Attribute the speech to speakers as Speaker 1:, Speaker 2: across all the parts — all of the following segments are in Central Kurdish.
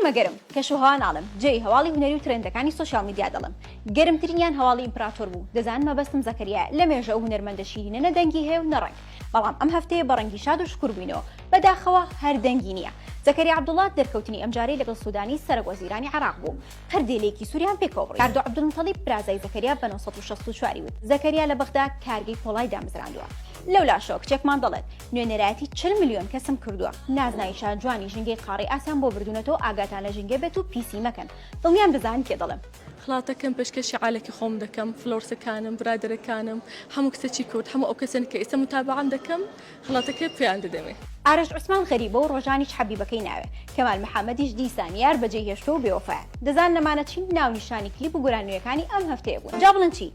Speaker 1: گەرمە گەرم کەشوهەوا ناڵم جێی هەواڵی هونەری و ترێندەکانی سوشیال میدیا دەڵم گەرمترینیان هەواڵی ئیمپراتۆر بوو دەزانمە بەستم زەکەریا لە مێژە و هونەرمەندە شیرینە نە دەنگی هەیە و نەڕەنگ بەڵام ئەم هەفتەیە بە ڕەنگی شاد و شکر بووینەوە بەداخەوە هەر دەنگی نییە زەکەریا عەبدوڵڵا دەرکەوتنی ئەمجارەی لەگەڵ سوودانی سەرۆک وەزیرانی عێراق بوو قەردێلێکی سووریان پێکەوەبڕی کاردۆ عەبدولمتەڵیب برازای زەکەریا بە 964 وت زەکەریا لە بەغدا کارگەی پۆڵای دامەزراندووە لەولاشەوە کچێکمان دەڵێت نوێنەرایەتی 40 ملیۆن کەسم کردووە نازناویشان جوانی ژنگەی قاڕی ئاسیان بۆ بردوونەتەوە ئاگاتان لە ژنگە بێت و پیسی مەکەن دڵنیام دەزانن کێ دەڵێم
Speaker 2: خڵاتەکەم پێشکەشی عالێکی خۆم دەکەم فلۆرسەکانم برادەرەکانم هەموو کچێکی کورد هەموو ئەو کەسێن کە ئێستا متابعەم دەکەم خڵاتەکە پێیان دەدەمێ
Speaker 1: ئارەش عوسمان غەریبە و ڕۆژانیش حەبیبەکەی ناوێ کەمال محەممەدیش دیسان یار بەجێ هێشتە و بێوەفایە دەزان نەمانە چین ناونیشانی کلیپ و گۆرانویەکانی ئەم هەفتەیە بوون جا بڵن چی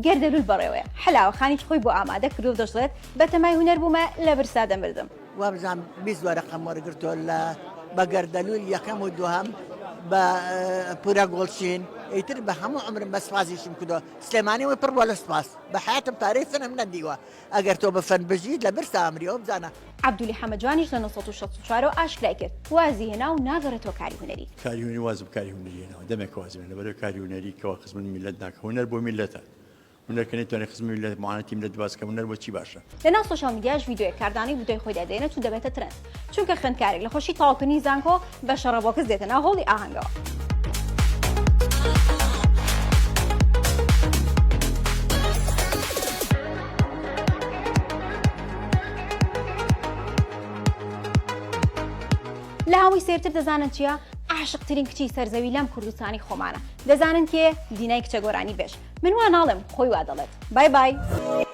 Speaker 1: گەردەلول بەڕێوەیە حەلاوەخانیش خۆی بۆ ئامادە کردو دەژڵێت بە تەمای هونەر بوومە لە برسا دەمردم
Speaker 3: وابزان 20 وەرەقەم وەرگرتۆ لە بە گەردەلول یەکەم و دووهەم بە پورە گۆڵچین ئیتر بە هەموو عمرم بە سپاسیشم کردو سلێمانی وی پڕ بۆ لە سپاس بە حیاتم تارەی فنم نەدیوە ئەگەر تۆ بە فەن بژیت لە برسا ئەمریەوە بزانە
Speaker 1: عەبدولی حەمەدجوانیش لە 1964 ئاشکرای کرد وازی هێنا و ناگەڕێتەوە کاری هونەری
Speaker 4: کاری هونەری وازم کاری هونەریەوە دەمێک وازمێن لەبەرەوەی کاری هونەری کەەوە خزمن میلەت ناکە هونەر بۆ میلەتە هونەرکە نەیتوانێت خزم میلەت معانەتی میلەت باسکە هونەر بۆ چی باشە
Speaker 1: لەناو سوشیال میدیاش ڤیدیۆی کاردانی بودۆی خۆی دەدێنێت و دەبێتە ترند چونکە خوێندکارێک لە خۆشی تاواکردنی زانکۆ بە شەڕەبۆکەس دێتە ناو هۆڵی ئاهەنگەوە لە هەمووی سێرتر دەزانن چییە؟ عاشقترین کچی سەرزەوی لەم کوردستانی خۆمانە دەزانن کێ دینای کچە گۆرانی بێش من وا ناڵێم خۆی وا دەڵێت بای بای